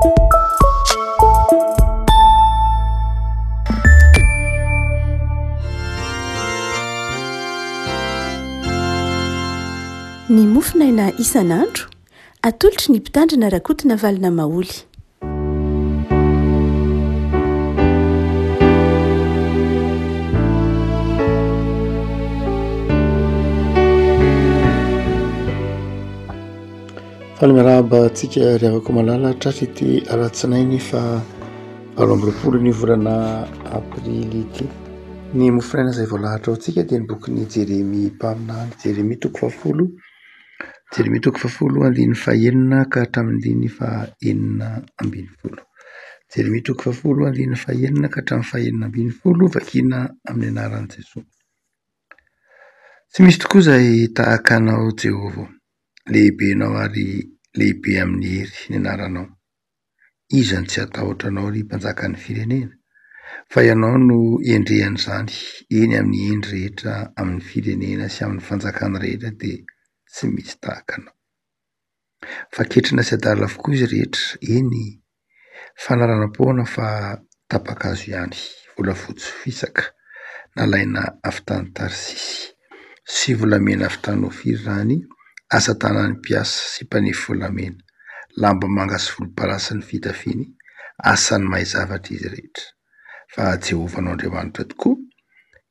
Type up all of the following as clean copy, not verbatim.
Ny mofinaina isan'andro atolotry ny mpitandrina rakotina valina maoly. Falmirahaba antsika riavako malala tratra ity aratsinainy fa 20 ny volana aprily ity. Ny mofinaina izay voalahatra ao antsika dia ny bokin'ny Jeremia Mpaminany, Jeremia 10 Jeremia 10:1 ka hatramin'ny 4:12. Jeremia 10:1 ka hatramin'ny 4:12 vakiana amin'ny anaran'i Jesosy. Tsy misy tokoa izay tahaka anao Jehovah, lehibenao ary lehibe amin'ny hery ny anaranao. Iza ny tsy atahotra anao ry mpanjakan'ny firenena? Fa ianao no endrehan'izany eny amin'ny endry rehetra amin'ny firenena sy amin'ny fanjakana rehetra dia tsy misy tahaka anao. Fa ketrina sy adala avokoa izy rehetra, eny fanararam-poana fa tapaka azo ihany, volafotsy fisaka nalaina avy tany Tarsisy sy volamena avy tany Ofira izany, asa tanan'ny mpiasa sy mpanefy volamena, lamba manga sy volomparasy ny fitafiany, asan'ny mahay zavatra izy rehetra. Fa Jehovah no Andriamanitra tokoa,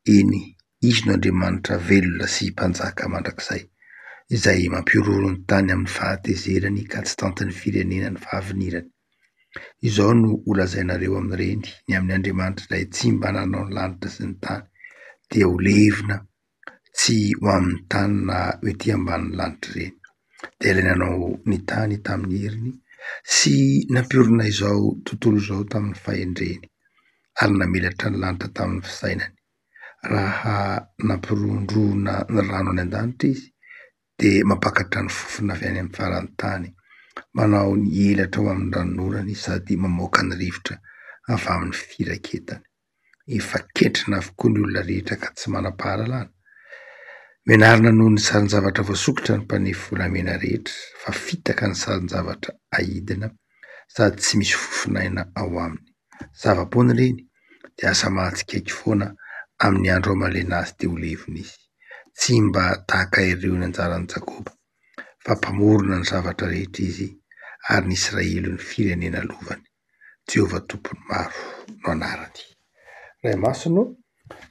eny izy no Andriamanitra velona sy mpanjaka mandrakizay, izay mampiororo ny tany amin'ny fahatezerany ka tsy tantin'ny firenena ny fahavinirany. Izao no holazainareo amin'ireny ny amin'ny Andriamanitra ilay tsy mba nanao ny lanitra sy ny tany, dia ho levina tsy ho amin'ny tany na ety ambanin'ny lanitra ireny. Dia ilainanao ny tany tamin'ny heriny sy nampiorona izao tontolo izao tamin'ny fahendreny, ary namelatra ny lanitra tamin'ny fisainany. Raha nampirondrona ny rano any an-danitra izy, dia mampakatra ny fofona avy any amin'ny faran'ny tany, manao ny elatra ao amin'ny ranon'orany sady mamoaka ny rivotra avy amin'ny firaketany. Efa ketrina avokoa ny olona rehetra ka tsy manam-pahalalana. Menarina noho ny sarin-javatra voasokitra ny mpanefy volamena rehetra, fa fitaka ny sarin-javatra ahidina sady tsy misy fofinaina ao aminy. Zava-poana ireny dia asa mahatsikaiky foana amin'ny andro amalena azy dia ho levina izy. Tsy mba tahaka ireo ny anjaran'i Jakoba, fa mpamorona ny zavatra rehetra izy, ary ny Israely ny firenena lovany. Jehovah tompony maro no anarany. Ray masino,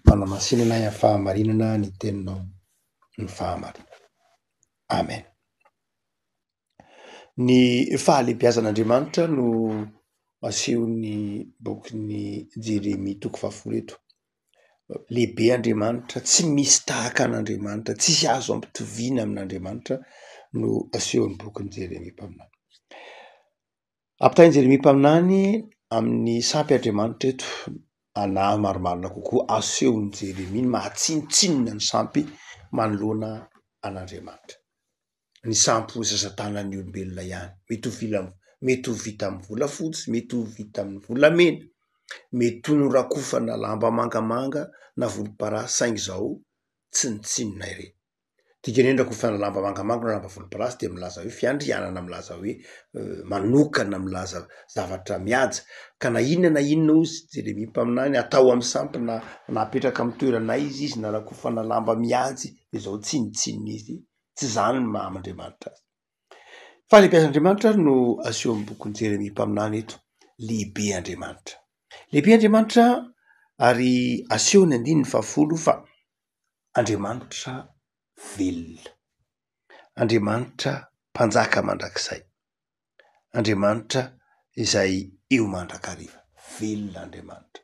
manamasinana ny fahamarinana ny teninao ny fahamarinana. Amen. Ny fahalebiazan'Andriamanitra no asehon'ny bokin'ny Jeremia 10 eto. Lehibe Andriamanitra, tsy misy tahaka an'Andriamanitra, tsisy azo ampitoviana amin'Andriamanitra no asehon'ny bokin'ny Jeremia Mpaminany. Ampitahin'i Jeremia Mpaminany amin'ny sampy Andriamanitra eto, anahy marimarina kokoa asehon'i Jeremia mahatsinitsinina ny sampy manoloana an'Andriamanitra. Ny sampy ho zaza-tanan'ny olombelona ihany, mety ho vita amin'ny volafotsy, mety ho vita amin'ny volamena, mety ho norakofana lamba mangamanga na volomparasy, saingy izao tsy nitsinina ireny. Dikany rakofana lamba mangamanga na lamba volomparasy dia milaza hoe fiandrianana, milaza hoe manokana, milaza zavatra mihaja. Ka na inona ozy Jeremia Mpaminany atao amin'ny sampy na napetraka amin'ny toerana izy na rakofana lamba mihaja, izao tsy nitsinina izy, tsy izany ny maha-Andriamanitra azy. Fahalebiazan'Andriamanitra no aseho amin'ny bokin'i Jeremia Mpaminany eto. Lehibe Andriamanitra. Lehibe Andriamanitra ary asehony 10 fa Andriamanitra velona. Andriamanitra mpanjaka mandrakizay. Andriamanitra izay eo mandrakariva. Velona Andriamanitra.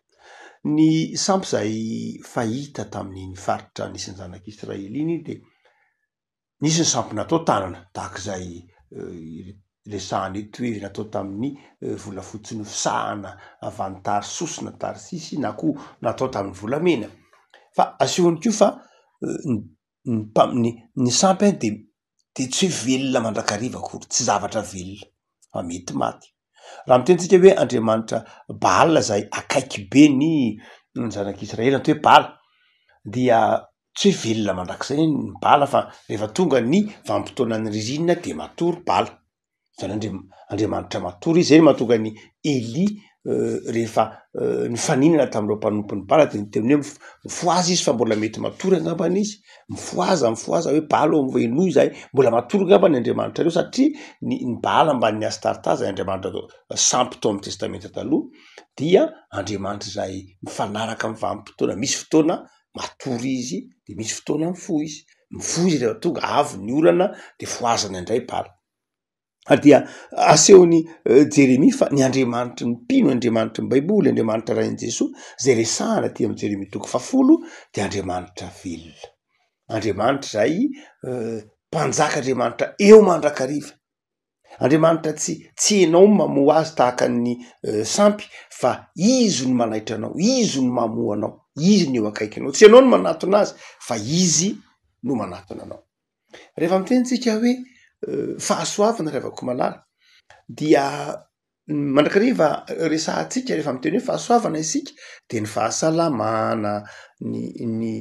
Ny sampy izay fahita tamin'ny faritra nisy ny zanak'Israely iny dia nisy ny sampy natao tanana, tahaka izay resahana eto hoe natao tamin'ny volafotsy nofisahana avy any Tarsosy na Tarsisy, na koa natao tamin'ny volamena. Fa asehony koa fa ny sampy dia tsy hoe velona mandrakariva akory, tsy zavatra velona, fa mety maty. Raha mitentsika hoe Andriamanitra Baal izay akaiky be ny zanak'Israely, natao hoe Baal, dia tsy hoe velona mandrakizay ny Baal, fa rehefa tonga ny vanim-potoanan'ny ririnina dia matory Baal. zany andriamanitra matory izy zay mahatonga ny Eli rehefa nifaninana tamin'ireo mpanompony bala de niteny hoe mifoaza izy fa mbola mety matory angambany izy mifoaza hoe bala enoy zay mbola matory angambany andriamanitra reo satria ny bala amban'ny Astarta zay andriamanitra sampy tao amin'ny testamenta taloha dia andriamanitra zay mifanaraka amin'ny vanim-potoana misy fotoana matory izy de misy fotoana mifo izy rehefa tonga avy ny orana de foazana indray bala dia asehony Jeremia fa ny andriamanitra ny mpino andriamanitra ny baiboly andriamanitra rain'i Jesoa zay resahana ty amin'ny Jeremia 10 de andriamanitra velona andriamanitra zay mpanjaka andriamanitra eo mandrakariva andriamanitra tsy enao mamoa azy tahaka ny sampy fa izy no manaitra anao izy no mamoa anao izy no eo akaikinao tsy anao no manatona azy fa izy no manatona anao rehefa mitentsika hoe fahasoavana revako malala dia mandrakariva resahantsika rehefa miteny hoe fahasoavana isika de ny fahasalamana ny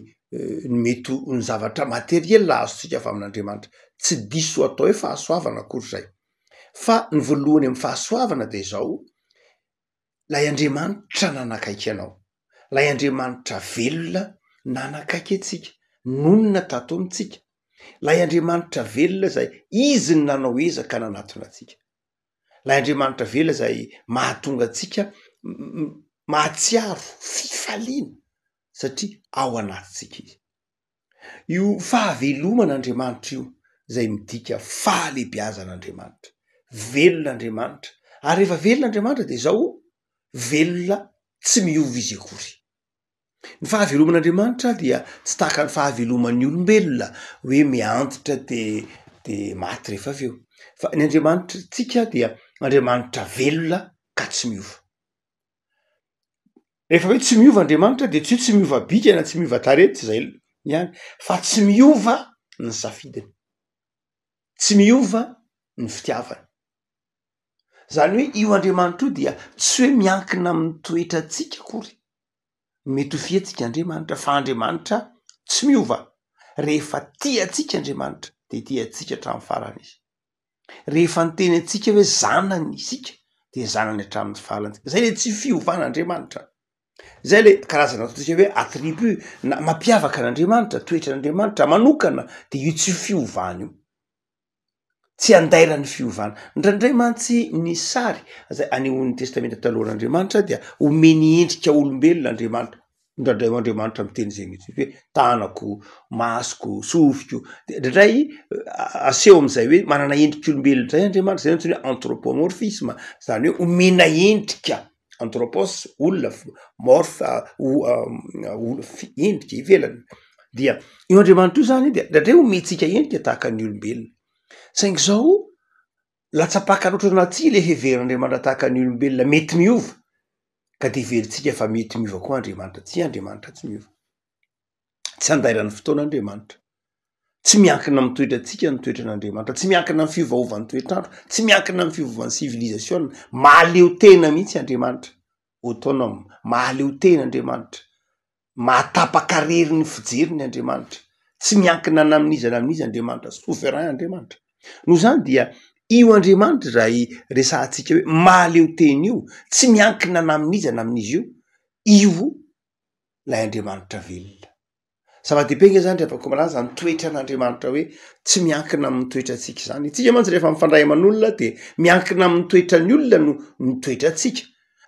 mety ny zavatra materiel azontsika fa amin'andriamanitra tsy diso atao hoe fahasoavana akory zay fa ny voalohany amin'ny fahasoavana de zao lay andriamanitra nanakaiky anao lay andriamanitra velona nanakaiky atsika nonona tato amintsika lay andriamanitra velona zay izy ny nanao ezaka nanatona atsika lay andriamanitra velona zay mahatonga atsika mahatsiaro fifaliana satria ao anatintsika izy io fahaveloman'andriamanitra io zay midika fahalebiazan'andriamanitra velon'andriamanitra ary rehefa velon'andriamanitra de zao velona tsy miova izy akory ny fahaveloman'andriamanitra dia tsy tahaka ny fahaveloman'ny olombelona hoe miantitra de maty rehefa aveo fa ny andriamanitra tsika dia andriamanitra velona ka tsy miova rehefa hoe tsy miova andriamanitra de tsy miova bika na tsy miova tarety zay ihany fa tsy miova ny safidiny tsy miova ny fitiavany zany hoe io andriamanitra io dia tsy hoe miankina amin'ny toetra atsika akory mety ho fiatsika andriamanitra fa andriamanitra tsy miova rehefa tiatsika andriamanitra de tiatsika hatramin'ny farany izy rehefa nyteny atsika hoe zanany isika de zanany hatramin'ny farany zay le tsy fiovan'andriamanitra zay le karazana ataotsika hoe attribut na mampiavaka an'andriamanitra toetra n'andriamanitra manokana de io tsy fiovany io tsy andairany fiovana ndraindray mantsy ny sary zay anehoan'ny testamenta talohan'andriamanitra dia omeny endrika olombelona andriamanitra ndraindray andriamanitra miteny zay mihitsy hoe tanako masoko sofiko de ndraindray aseho am'izay hoe manana endrika olombelona zay andriamanitra zay antony hoe anthropomorphisme zany hoe omena endrika anthropos olona morphe endrika ivelany dia io andriamanitra io zany de ndraindray omentsika endrika tahaka ny olombelona saingy zao latsapaka loatra anaty le heverin'andriamanitra tahaka ny olombelona mety miova ka de veritsika fa mety miova koa andriamanitra tsy miova tsy andairan'ny fotoan'andriamanitra tsy miankina amin'ny toetratsika ny toetran'andriamanitra tsy miankina amin'ny fiovaovan'ny toetrandro tsy miankina amin'ny fiovaovan'ny civilisation mahaleo tena mihitsy andriamanitra autonome mahaleo tena andriamanitra mahatapaka rery ny fijeriny andriamanitra tsy miankina amin'izy andriamanitra souverain andriamanitra no zany dia io andriamanitra raha resahantsika hoe mahaleo tena io tsy miankina amin'izy io lay andriamanitra velona zava-dehibe zany rehefa malaza ny toetran'andriamanitra hoe tsy miankina amin'ny toetratsika zany itsika mantsy rehefa mifandray aman'olona de miankina amin'ny toetran'ny olona no ny toetratsika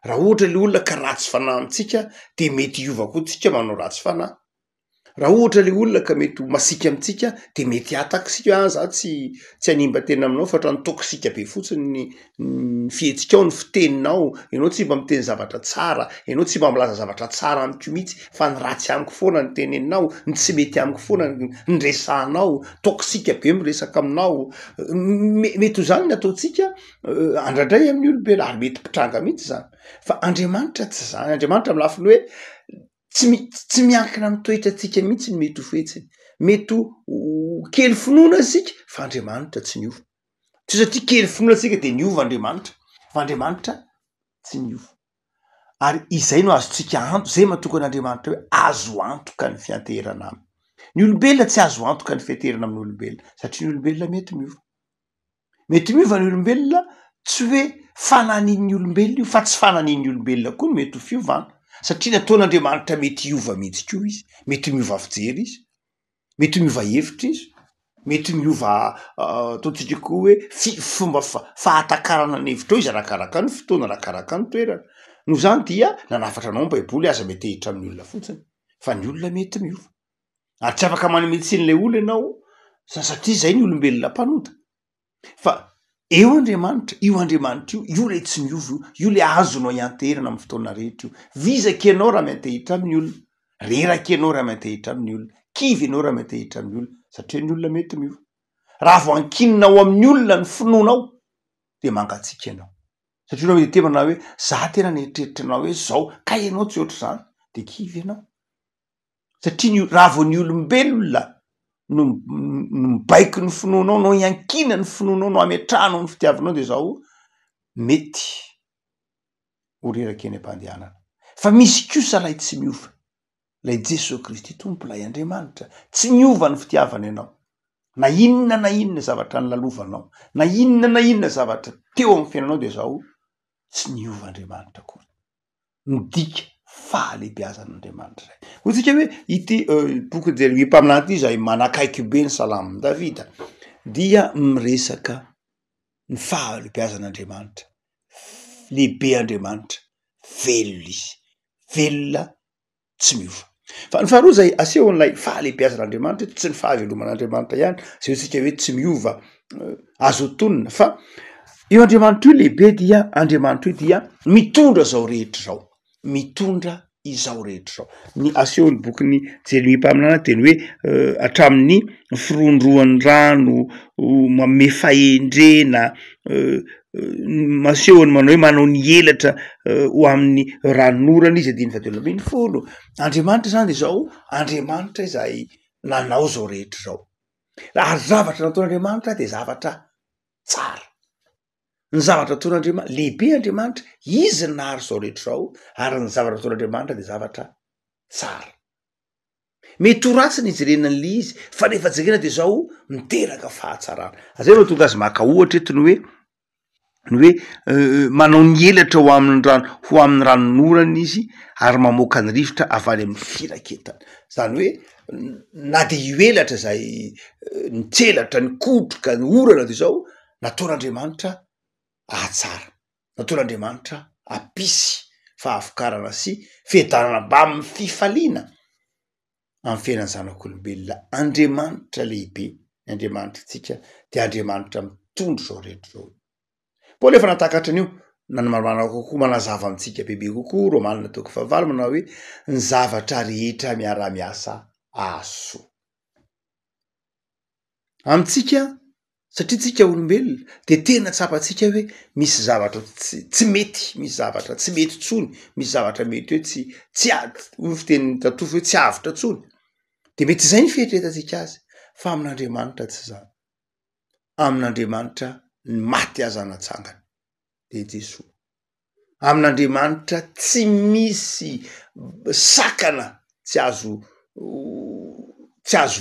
raha ohatra le olona ka ratsy fanahy amintsika de mety iova koa tsika manao ratsy fanahy raha ohatra le olona ka mety masika amintsika de mety ataksika za tsy animba tena aminao fa hatra ny toksika be fotsiny ny fihetsikao ny fiteninao ianao tsy mba miteny zavatra tsara ianao tsy mba milaza zavatra tsara amiko mihitsy fa ny ratsy amiko foana ny teneninao ny tsy mety amiko foana ny resahanao toksika be miresaka aminao mety ho zany ny ataotsika andrandray amin'ny olombelo ary mety mpitranga mihitsy zany fa andriamanitra tsy zany andriamanitra amin'ny lafiny hoe tsy miankina amin'ny toetratsika mihitsy ny mety ho fetsiny mety ho kely finoana asika fa andriamanitra tsy miova tsy satria kely finoana asika de niova andriamanitra fa andriamanitra tsy miova ary izay no azotsika anto zay mahatonga an'andriamanitra hoe azo antoka ny fianteherana aminy ny olombelona tsy azo antoka ny fianteherana amin'ny olombelona satria ny olombelona mety miova mety miova ny olombelona tsy hoe fananian'ny olombelona io fa tsy fananian'ny olombelona koa no mety ho fiovana satria nataon'Andriamanitra mety hiova mihitsy koa izy, mety miova fijery izy, mety miova hevitra izy, mety miova ataontsika koa hoe fomba fahatakarana ny hevitra eo izy arakaraka ny fotoana, arakaraka ny toerana. No zany dia nanafatra anao ny baiboly aza mety hehitra amin'ny olona fotsiny fa ny olona mety miova ary tsy afaka manametsiny ilay olona ianao satria zay ny olombelona mpanota fa eo Andriamanitra, io Andriamanitra io lay tsy miova io lay azonao ianterana amin'ny fotoana rehetra io. Vizaka ianao raha mety hehitra amin'ny olona, reraka ianao raha mety hehitra amin'ny olona, kivy ianao raha mety hehitra amin'ny olona satria ny olona mety miova. Raha vao ankininao amin'ny olona ny finoanao dia mangatsiaka ianao. Satria anao mety temana hoe za tena nieritreritrana hoe zao ka ianao tsy ohatr' zany dia kivy ianao. Satria raha vao ny olombelona no mibaiko ny finoanao, no iankina ny finoanao, no ametrahanao ny fitiavanao dia zao mety ho reraka eny am-pandehanana. Fa misy kosa lay tsy miova, lay Jesosy Kristy tompo, lay Andriamanitra tsy miova ny fitiavana ianao. Na inona zavatra nilalovanao, na inona zavatra teo amin'ny fiainanao dia zao tsy miova Andriamanitra koa. Midika fahalebiazan'Andriamanitra zay. Hotsika hoe ity boky Jeremia mpaminany ity zay manakaiky be ny salamon'i Davida dia miresaka ny fahalebiazan'Andriamanitra, lehibe Andriamanitra, velona izy, velona tsy miova. Fa ny faharoa zay aseho an'ilay fahalebiazan'Andriamanitra tsy ny fahaveloman'Andriamanitra ihany zay hotsika hoe tsy miova azo tonina fa io Andriamanitra io lehibe dia Andriamanitra io dia mitondra zao rehetra zao, mitondra izao rehetra zao. Ny aseho ny bokin'ny Jeremia mpaminana teny hoe hatramin'ny firondroan'ny rano, manome fahendrena, masehony manao hoe manao ny helatra ho amin'ny ranorana izy adiny fadelo ambin'ny folo. Andriamanitra zany dia zao Andriamanitra izay nanao zao rehetra zao. Ary zavatra nataon'Andriamanitra dia zavatra tsara. Ny zavatra nataon'Andriamanitra, lehibe Andriamanitra, izy nahary zao rehetra zao ary ny zavatra nataon'Andriamanitra dia zavatra tsara. Mety ho ratsy ny ijerena an'ilay izy fa rehefa jerena dia zao miteraka fahatsarana. Zay no tonga azy maka ohatra eto ny hoe manao ny helatra ho amin'ny ranorana izy ary mamoaka ny rivotra avy any amin'ny firaketana. Zany hoe na dia io helatra zay nitselatra, nikotroka, ny orana dia zao nataon'Andriamanitra ahatsara, nataon'Andriamanitra ampisy fahavokarana sy fiadanana mba amin'ny fifaliana amin'ny fiainan'ny zanak'olombelona. Andriamanitra lehibe, Andriamanitra tsika dia Andriamanitra mitondro zao rehetra zao. Paoly efa natakatra an'io nanomaromana kokoa manazava amintsika bebe kokoa Romanina 12 manao hoe ny zavatra rehetra miara-miasa aso amintsika satria tsika olombelona dia tena tsapantsika hoe misy zavatra tsy mety, misy zavatra tsy mety tsony, misy zavatra mety hoe tsy fiteny tatofo hoe tsy avitra tsony dia mety izay ny fieritreretantsika azy fa amin'Andriamanitra tsy zany. Amin'Andriamanitra ny maty aza natsangana dia Jesosy. Amin'Andriamanitra tsy misy sakana tsy azo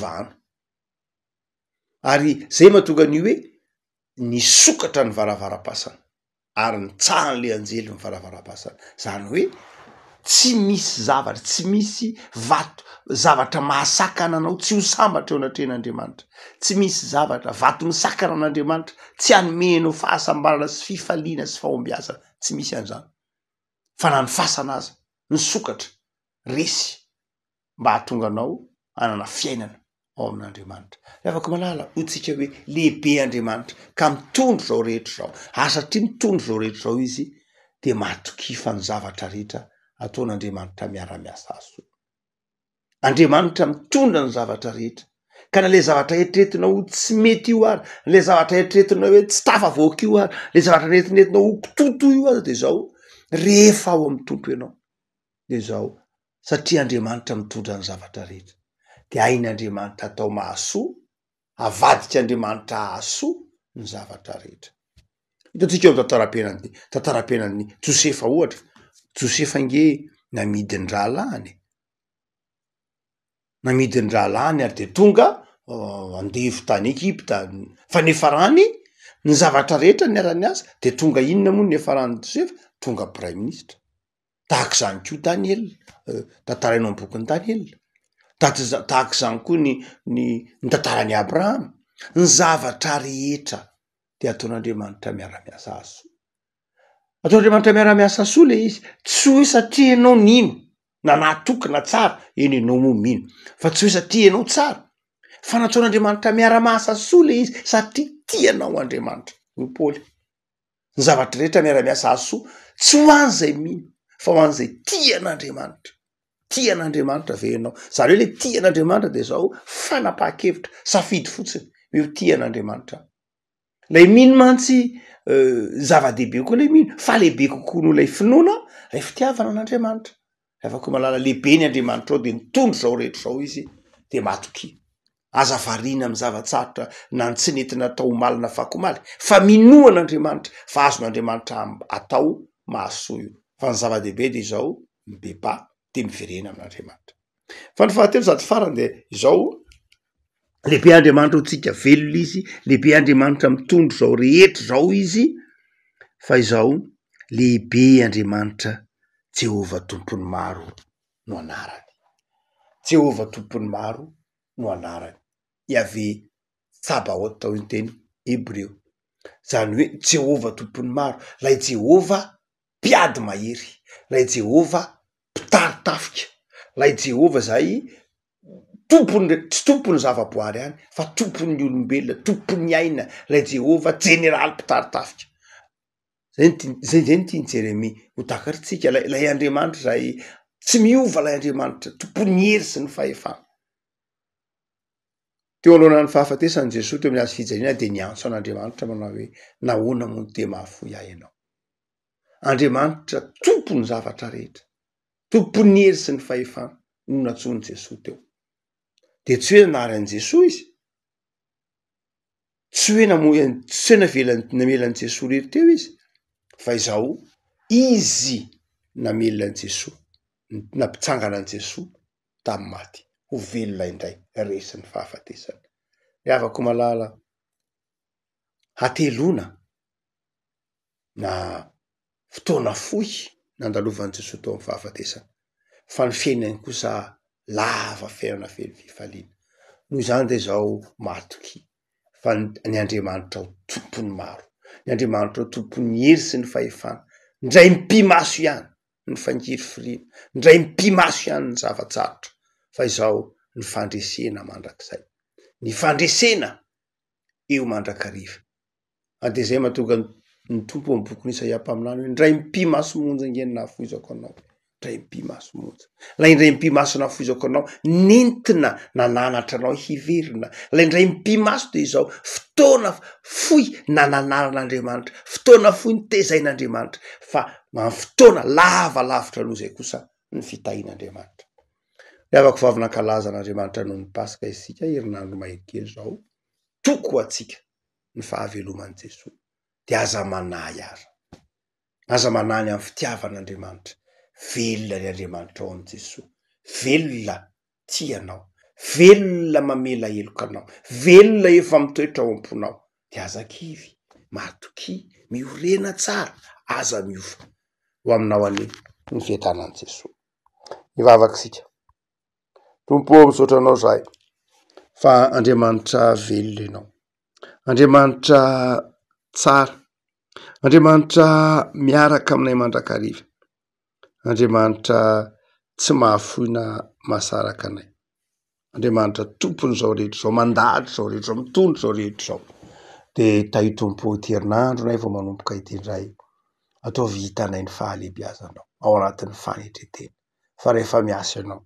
vahana. Ary zay mahatonga ny hoe nisokatra ny varavaram-pasana ary nitsahan'ilay anjely ny varavaram-pasana. Zany hoe tsy misy zavatra, tsy misy zavatra mahasakana anao tsy ho sambatra eo anatrehan'Andriamanitra. Tsy misy zavatra vato misakana an'Andriamanitra tsy hanomenao fahasambarana sy fifaliana sy fahombiazana. Tsy misy an'izany. Fa na ny fasana aza nisokatra resy mba hahatonga anao hanana fiainana ao amin'Andriamanitra. Afaka malala hotsika hoe lehibe Andriamanitra ka mitondro zao rehetra zao. Satria mitondro zao rehetra zao izy dia matokifa ny zavatra rehetra ataon'Andriamanitra miara-miasa azy. Andriamanitra mitondra ny zavatra rehetra. Ka na le zavatra eritreretinao tsy mety io ary, le zavatra eritreretinao hoe tsy tafavoaka io ary, le zavatra eritreretinao ho kitoto io ary dia zao rehefa ao amin'ny tompo ianao dia zao satria Andriamanitra mitondra ny zavatra rehetra. Dia hain'Andriamanitra atao mahasoa, avadika Andriamanitra hahasoa ny zavatra rehetra. Hitantsika eo amin'ny tantaram-piainan'ny Josefa ohatra. Josefa nge namidin'ny rahalany ary dia tonga andevy tany Ekipta fa nefa rany ny zavatra rehetra ny arany asa de tonga inona moa ny efarany Josefa tonga prime ministre tahaka izany koa Daniel tantarainao amin'ny bokin'ny Daniel tahaka izany koa ny tantaran'i Abraham ny zavatra rehetra de ataon'Andriamanitra miara-miasa aso ataon'Andriamanitra miara-miasa soa le izy tsy hoe satria ianao nino na natokana tsara eny ianao moa mino fa tsy hoe satria ianao tsara fa nataon'Andriamanitra miara-miasa soa le izy satria tianao Andriamanitra ny Paoly ny zavatra rehetra miara-miasa soa tsy ho an'izay mino fa ho an'izay tian'Andriamanitra ve ianao zany hoe le tian'Andriamanitra de zao fanapahan-kevitra safidy fotsiny io tian'Andriamanitra lay mino mantsy zava-dehibe koa lay mino fa lehibe kokoa no lay finoana lay fitiavana an'Andriamanitra afaka malala lehibe ny Andriamanitra ao de nitondro zao rehetra zao izy de matoki aza variana amin'ny zavatsarotra na tsy nentina atao malina fakomaly fa minoan'Andriamanitra fa azon'Andriamanitra atao mahasoa io fa ny zava-dehibe de izao mibeba de miverena amin'Andriamanitra fa ny fahatelo sady farany de izao lehibe Andriamanitra ho tsika velona izy lehibe Andriamanitra mitondro zao rehetra zao izy fa izao lehibe Andriamanitra Jehova tompony maro no anarany Jehova tompony maro no anarany Yahvé Tsabaoth tao ny teny Hebreo zany hoe Jehova tompony maro lay Jehova mpiady mahery lay Jehova mpitaritafika lay Jehova zay tompony tsy tompony zavaboary any fa tompon'ny olombelona tompon'ny aina lay Jehova jeneraly mpitaritafika zay ny tiany Jeremia ho takaritsika lay Andriamanitra zay tsy miova lay Andriamanitra tompon'ny hery sy ny fahefana teo alohan'ny fahafatesany Jesoa teo amin'ny azy fijaliana de niantso an'Andriamanitra manao hoe nahoana moa no te mahafoy ahy ianao Andriamanitra tompony zavatra rehetra tompon'ny hery sy ny fahefana no natsony Jesoa teo de tsy hoe nanary an'i Jesoa izy tsy hoe namelan'i Jesoa rery teo izy fa izao izy namelan'i Jesoa nampitsangana an'i Jesoa tamin'ny maty ho velona indray resy ny fahafatesana afaka malala hatelona na fotoana fohy nandalovan'i Jesoa tao amin'ny fahafatesana fa ny fiainany kosa lava fiainana feno fifaliana noho izany de zao matoky fa ny Andriamanitra ho tompony maro ny Andriamanitra ho tompony hery sy ny fahefana ndray mpimaso ihany ny fangiry firiana ndray mpimaso ihany ny zavatsarotra fa izao ny fandresena mandrakizay ny fandresena eo mandrakariva ade zay mahatonga ny tompo amin'ny bokin'ny Isaia mpaminany hoe ndray mpimaso monja ngeny nahafoizako anao ndray mpimaso monja lay ndray mpimaso nahafoizako anao nentina nananatra anao hiverina lay ndray mpimaso de izao fotoana fohy nananan'Andriamanitra fotoana fohy nitezain'Andriamanitra fa fotoana lavalavitra noho zay kosa ny fitahin'Andriamanitra afaka vavina-kalaza an'Andriamanitra noho ny Pasika isika herinandro mahery zao toko atsika ny fahaveloman'i Jesoa de aza manahy aza manany amin'ny fitiavan'Andriamanitra velona ny Andriamanitra ao amin'i Jesoa velona tianao velona mamela heloka anao velona efa mitoetra ao am-ponao de aza kivy matoky miorena tsara aza miova ho aminao any ny fiatanan'i Jesoa ivavakisika Tompo misaotra anao zahay fa Andriamanitra velona ianao Andriamanitra tsara Andriamanitra miaraka aminay mandrakariva Andriamanitra tsy mahafoina mahasaraka anay Andriamanitra tompony zao rehetra zao mandahatra zao rehetra zao mitondro zao rehetra zao de tahi tompo ity herinandro nay vao manomboka ity indray ataovy hitanay ny fahalebiazanao ao anatin'ny fanetretena fa rehefa miasa ianao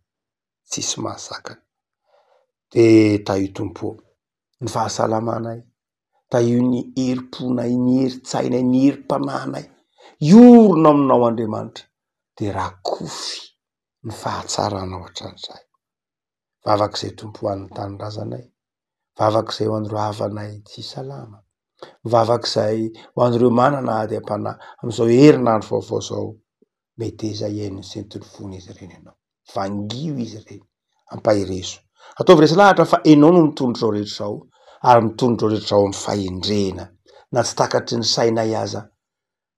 tsisy mahasakany de tahi tompo ny fahasalamanay tahio ny herim-ponay ny herin-tsainay ny herim-panahinay iorona aminao Andriamanitra de rakofy ny fahatsaranao hatran'izay vavak'izay tompo an'ny tanindrazanay vavak'izay ho an'ireo havanay tsy salama vavak'izay ho an'ireo manana ady am-panahy amin'izao herinandro vaovao zao mety izay iain'ny sentiny fony izy ireny ianao vangio izy ireny ampahirezo ataovy resy lahatra fa ianao no mitondro zao rehetra zao ary mitondro zao rehetra zao amin'ny fahendrena na tsy takatry ny sainay aza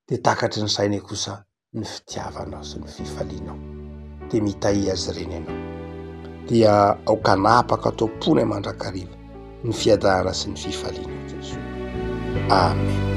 dia takatry ny sainay kosa ny fitiavanao sy ny fifalianao, dia mitahy azy ireny ianao dia aoka napaka atao ponay mandrakariva ny fiadarana sy ny fifaliana Jesosy. Amen.